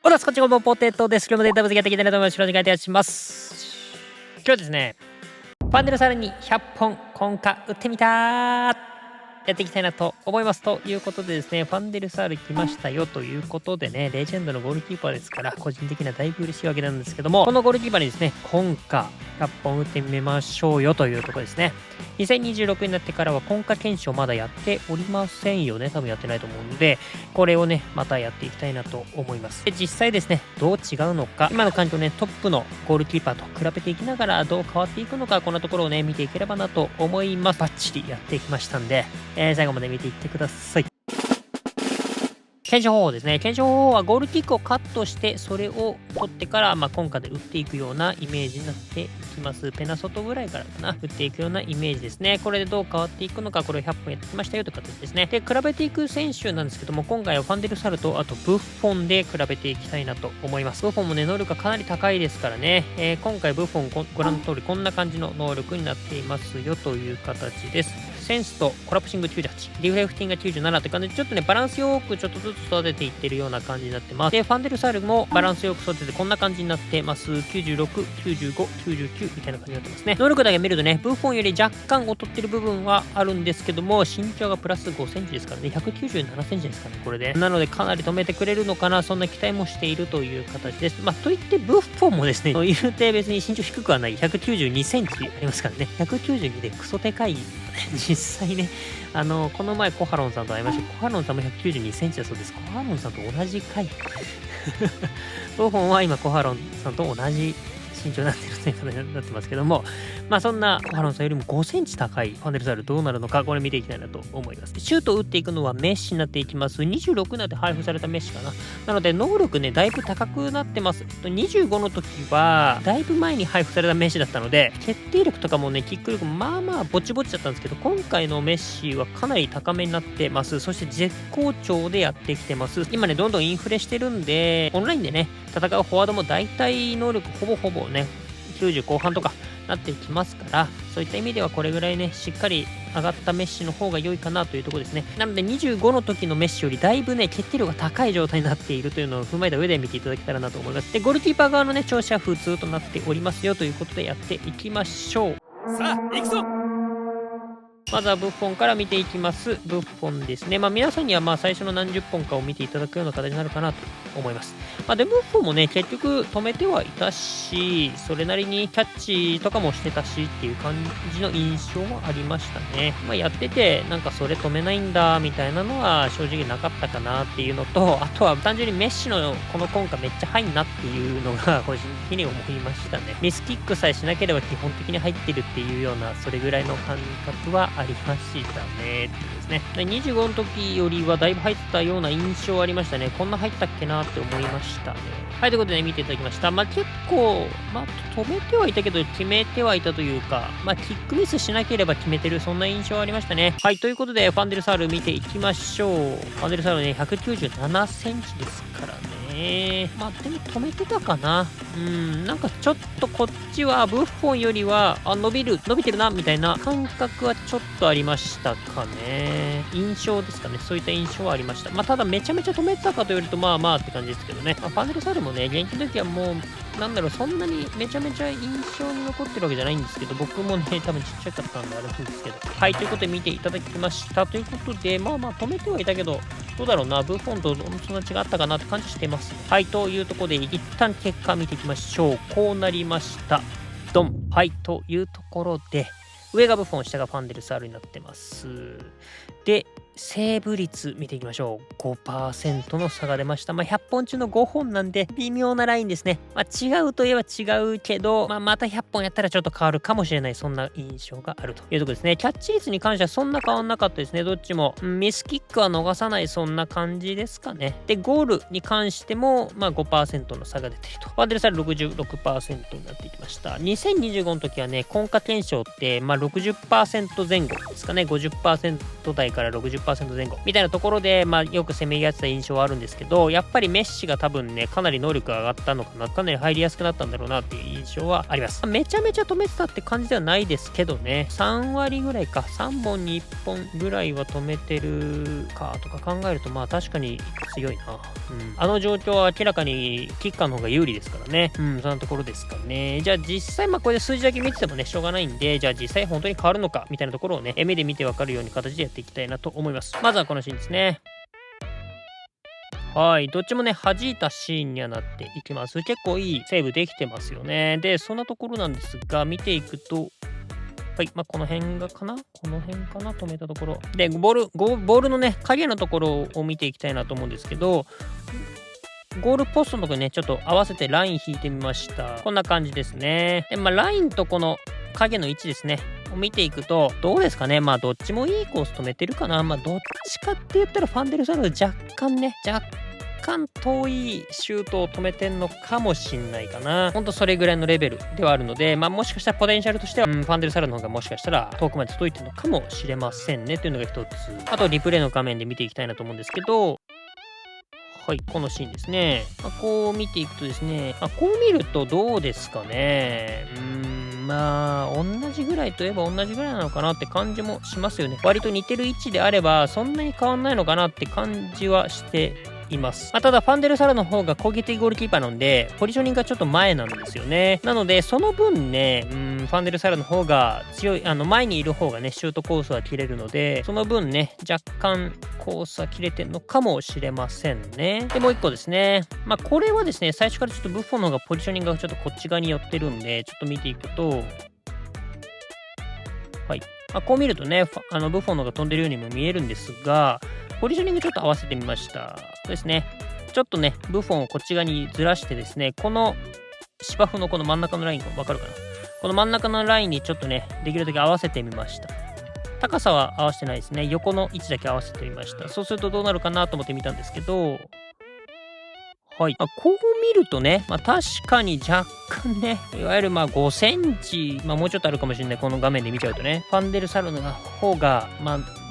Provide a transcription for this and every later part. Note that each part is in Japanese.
おだすこっちもポテトです。今日もデータ分析やっていきたいなと思います。よろしくお願いいたします。今日はですね、ファンデルサルに100本今夏打ってみたやっていきたいなと思います。ということでですね、ファンデルサール来ましたよということでね、レジェンドのゴールキーパーですから、個人的にはだいぶ嬉しいわけなんですけども、このゴールキーパーにですね、今夏100本打ってみましょうよというところですね。2026になってからは今夏検証まだやっておりませんよね。多分やってないと思うので、これをね、またやっていきたいなと思います。で、実際ですね、どう違うのか、今の環境ね、トップのゴールキーパーと比べていきながらどう変わっていくのか、こんなところをね、見ていければなと思います。バッチリやっていきましたんで、最後まで見ていってください。検証方法ですね。検証方法はゴールキックをカットして、それを取ってから、今夏で打っていくようなイメージになっていきます。ペナソトぐらいからかな。打っていくようなイメージですね。これでどう変わっていくのか、これを100本やってきましたよという形ですね。で、比べていく選手なんですけども、今回はファンデルサルと、あとブッフォンで比べていきたいなと思います。ブッフォンもね、能力がかなり高いですからね。今回ブッフォンご覧の通り、こんな感じの能力になっていますよという形です。センスとコラプシング98、リフレクティングが97という感じで、ちょっとね、バランスよくちょっとずつ育てていってるような感じになってます。で、ファンデルサルもバランスよく育ててこんな感じになってます。96、95、99みたいな感じになってますね。能力だけ見るとね、ブッフォンより若干劣ってる部分はあるんですけども、身長がプラス5センチですからね、197センチですかね、これで。なので、かなり止めてくれるのかな、そんな期待もしているという形です。といって、ブッフォンもですね、言うて別に身長低くはない、192センチありますからね、192でクソでかい。実際ね、この前コハロンさんと会いました。コハロンさんも192センチだそうです。コハロンさんと同じ回。ブッフォンは今コハロンさんと同じ身長になってるという形になってますけども、そんなコハロンさんよりも5センチ高いファンデルサルどうなるのか、これ見ていきたいなと思います。シュートを打っていくのはメッシになっていきます。26になって配布されたメッシかな。なので能力ね、だいぶ高くなってます。25の時は、だいぶ前に配布されたメッシだったので、決定力とかもね、キック力もぼちぼちだったんですけど、今回のメッシはかなり高めになってます。そして絶好調でやってきてます。今ね、どんどんインフレしてるんで、オンラインでね、戦うフォワードも大体能力ほぼね、90後半とかなっていきますから、そういった意味ではこれぐらいね、しっかり上がったメッシの方が良いかなというところですね。なので25の時のメッシよりだいぶね、決定力が高い状態になっているというのを踏まえた上で見ていただけたらなと思います。で、ゴールキーパー側のね、調子は普通となっておりますよということでやっていきましょう。さあ、行くぞ！まずはブッフォンから見ていきます。ブッフォンですね。皆さんには最初の何十本かを見ていただくような形になるかなと思います。で、ブッフォンもね、結局止めてはいたし、それなりにキャッチとかもしてたしっていう感じの印象はありましたね。やってて、なんかそれ止めないんだみたいなのは正直なかったかなっていうのと、あとは単純にメッシのこの今回めっちゃ入んなっていうのが個人的に思いましたね。ミスキックさえしなければ基本的に入ってるっていうような、それぐらいの感覚はありましたね。ですね。25の時よりはだいぶ入ったような印象ありましたね。こんな入ったっけなって思いましたね。はい、ということでね、見ていただきました。結構、止めてはいたけど、決めてはいたというか、キックミスしなければ決めてる、そんな印象ありましたね。はい、ということで、ファンデルサール見ていきましょう。ファンデルサールね、197センチですからね。でも止めてたかな。なんかちょっとこっちはブッフォンよりは、伸びてるな、みたいな感覚はちょっとありましたかね。印象ですかね。そういった印象はありました。ただめちゃめちゃ止めてたかと言われると、って感じですけどね。ファンデルサールもね、現役の時はもう、そんなにめちゃめちゃ印象に残ってるわけじゃないんですけど、僕もね、多分ちっちゃかったんであれなんですけど。はい、ということで見ていただきました。ということで、止めてはいたけど、どうだろうな、ブッフォンとそんな違ったかなって感じしてます。はい、というところで、一旦結果見ていきましょう。こうなりました。ドン。はい、というところで、上がブッフォン、下がファンデルサールになってます。で、セーブ率見ていきましょう。5% の差が出ました。100本中の5本なんで微妙なラインですね。違うといえば違うけど、また100本やったらちょっと変わるかもしれない。そんな印象があるというところですね。キャッチ率に関してはそんな変わんなかったですね。どっちも。ミスキックは逃さない、そんな感じですかね。で、ゴールに関しても、5% の差が出ていると。ファンデルサル 66% になっていきました。2025の時はね、今夏検証って、60% 前後ですかね。50% 台から60% 80% 前後みたいなところで、よく攻めやってた印象はあるんですけど、やっぱりメッシが多分ね、かなり能力が上がったのかな、かなり入りやすくなったんだろうなっていう印象はあります。めちゃめちゃ止めてたって感じではないですけどね、3割ぐらいか、3本に1本ぐらいは止めてるかとか考えると、確かに強いな。あの状況は明らかにキッカーの方が有利ですからね。そんなところですかね。じゃあ実際、これで数字だけ見ててもね、しょうがないんで、じゃあ実際本当に変わるのかみたいなところをね、目で見てわかるように形でやっていきたいなと思います。まずはこのシーンですね。はい。どっちもね、弾いたシーンにはなっていきます。結構いいセーブできてますよね。で、そんなところなんですが、見ていくと、はい。この辺がかなこの辺かな止めたところ。で、ボールのね、影のところを見ていきたいなと思うんですけど、ゴールポストのところにね、ちょっと合わせてライン引いてみました。こんな感じですね。で、ラインとこの影の位置ですね。を見ていくと、どうですかね。どっちもいいコース止めてるかな。どっちかって言ったらファンデルサル若干遠いシュートを止めてんのかもしんないかな。ほんとそれぐらいのレベルではあるので、もしかしたらポテンシャルとしては、ファンデルサルの方がもしかしたら遠くまで届いてるのかもしれませんねというのが一つ。あとリプレイの画面で見ていきたいなと思うんですけど、はい、このシーンですね。こう見ていくとですね、こう見るとどうですかね。同じぐらいといえば同じぐらいなのかなって感じもしますよね。割と似てる位置であれば、そんなに変わんないのかなって感じはしています。ただ、ファンデルサラの方が攻撃的ゴールキーパーなんで、ポジショニングがちょっと前なんですよね。なので、その分ね、ファンデルサラの方が強い、前にいる方がね、シュートコースは切れるので、その分ね、若干コースは切れてるのかもしれませんね。で、もう一個ですね。これはですね、最初からちょっとブッフォンの方がポジショニングがちょっとこっち側に寄ってるんで、ちょっと見ていくと、はい。こう見るとね、ブッフォンの方が飛んでるようにも見えるんですが、ポジショニングちょっと合わせてみました。そうですね。ちょっとね、ブッフォンをこっち側にずらしてですね、この芝生のこの真ん中のラインがわかるかな。この真ん中のラインにちょっとね、できるだけ合わせてみました。高さは合わせてないですね。横の位置だけ合わせてみました。そうするとどうなるかなと思ってみたんですけど、はい。こう見るとね、確かに若干ね、いわゆる5センチ、もうちょっとあるかもしれない。この画面で見ちゃうとね、ファンデルサルの方が、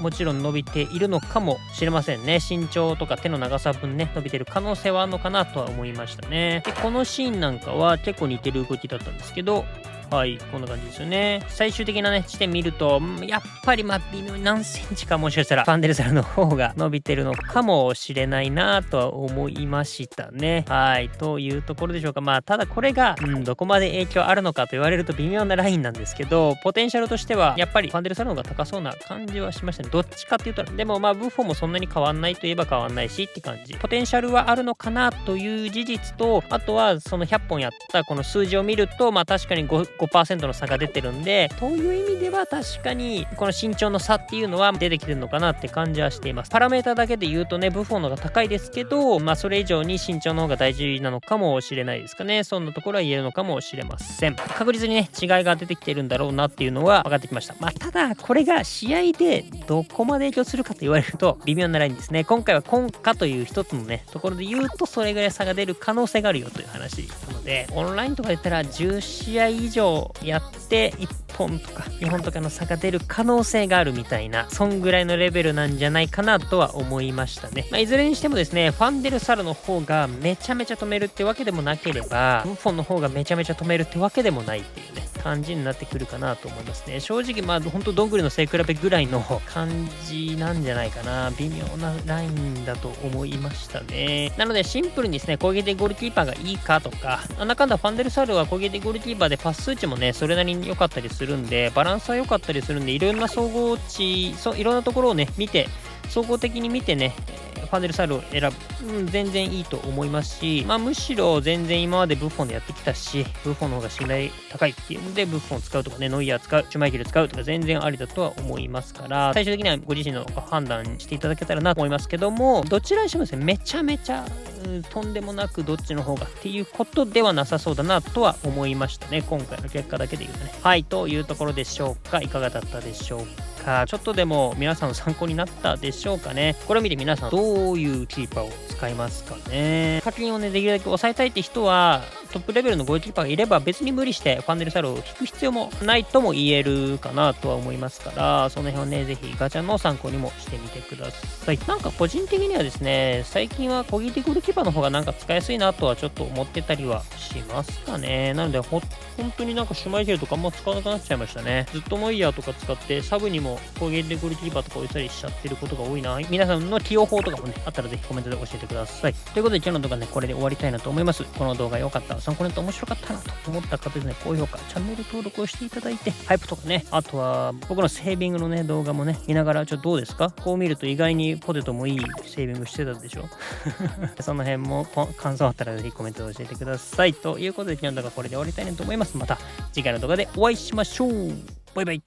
もちろん伸びているのかもしれませんね。身長とか手の長さ分ね、伸びてる可能性はあるのかなとは思いましたね。で、このシーンなんかは結構似てる動きだったんですけど、はい、こんな感じですよね。最終的なね、地点見ると、やっぱり微妙に何センチかもしかしたら、ファンデルサルの方が伸びてるのかもしれないなとは思いましたね。はい、というところでしょうか。ただこれが、どこまで影響あるのかと言われると微妙なラインなんですけど、ポテンシャルとしては、やっぱりファンデルサルの方が高そうな感じはしましたね。どっちかって言ったら、でもブッフォンもそんなに変わんないといえば変わんないしって感じ。ポテンシャルはあるのかなという事実と、あとはその100本やったこの数字を見ると、確かに 5% の差が出てるんで、という意味では確かにこの身長の差っていうのは出てきてるのかなって感じはしています。パラメータだけで言うとね、ブッフォンの方が高いですけど、それ以上に身長の方が大事なのかもしれないですかね。そんなところは言えるのかもしれません。確実にね、違いが出てきてるんだろうなっていうのは分かってきました。ただ、これが試合でどこまで影響するかと言われると微妙なラインですね。今回は今夏という一つのね、ところで言うとそれぐらい差が出る可能性があるよという話なので、オンラインとかで言ったら10試合以上やって1本とか2本とかの差が出る可能性があるみたいな、そんぐらいのレベルなんじゃないかなとは思いましたね。いずれにしてもですね、ファンデルサルの方がめちゃめちゃ止めるってわけでもなければ、ブッフォンの方がめちゃめちゃ止めるってわけでもないっていうね、感じになってくるかなと思いますね。正直ほんとどんぐりの背比べぐらいの感じなんじゃないかな。微妙なラインだと思いましたね。なのでシンプルにですね、攻撃的ゴールキーパーがいいかとか、なんだかんだファンデルサルは攻撃的ゴールキーパーでパス数値もね、それなりに良かったりするんで、バランスは良かったりするんで、いろんな総合値、いろんなところをね、見て、総合的に見てね、ファンデルサルを選ぶ、全然いいと思いますし、むしろ全然今までブッフォンでやってきたし、ブッフォンの方が信頼高いっていうので、ブッフォンを使うとかね、ノイヤー使う、シュマイケル使うとか全然ありだとは思いますから、最終的にはご自身の判断していただけたらなと思いますけども、どちらにしてもですね、めちゃめちゃとんでもなくどっちの方がっていうことではなさそうだなとは思いましたね。今回の結果だけで言うとね。はい、というところでしょうか。いかがだったでしょうか。ちょっとでも皆さんの参考になったでしょうかね。これを見て皆さんどういうキーパーを使いますかね。課金をね、できるだけ抑えたいって人は、トップレベルのゴールキーパーがいれば別に無理してファンデルサルを引く必要もないとも言えるかなとは思いますから、その辺をね、ぜひガチャの参考にもしてみてください。なんか個人的にはですね、最近は攻撃ゴールキーパーの方がなんか使いやすいなとはちょっと思ってたりはしますかね。なので本当になんかシュマイケルとかあんま使わなくなっちゃいましたね。ずっとモイヤーとか使ってサブにも攻撃ゴールキーパーとか置いたりしちゃってることが多いな。皆さんの起用法とかもね、あったらぜひコメントで教えてください。ということで今日の動画ね、これで終わりたいなと思います。この動画良かった、参考になって面白かったなと思った方ですね、高評価、チャンネル登録をしていただいて、ハイプとかね、あとは僕のセービングのね、動画もね、見ながら、どうですか？こう見ると意外にポテトもいいセービングしてたでしょその辺も感想あったらぜひコメントで教えてください。ということで今日の動画これで終わりたいなと思います。また次回の動画でお会いしましょう。バイバイ。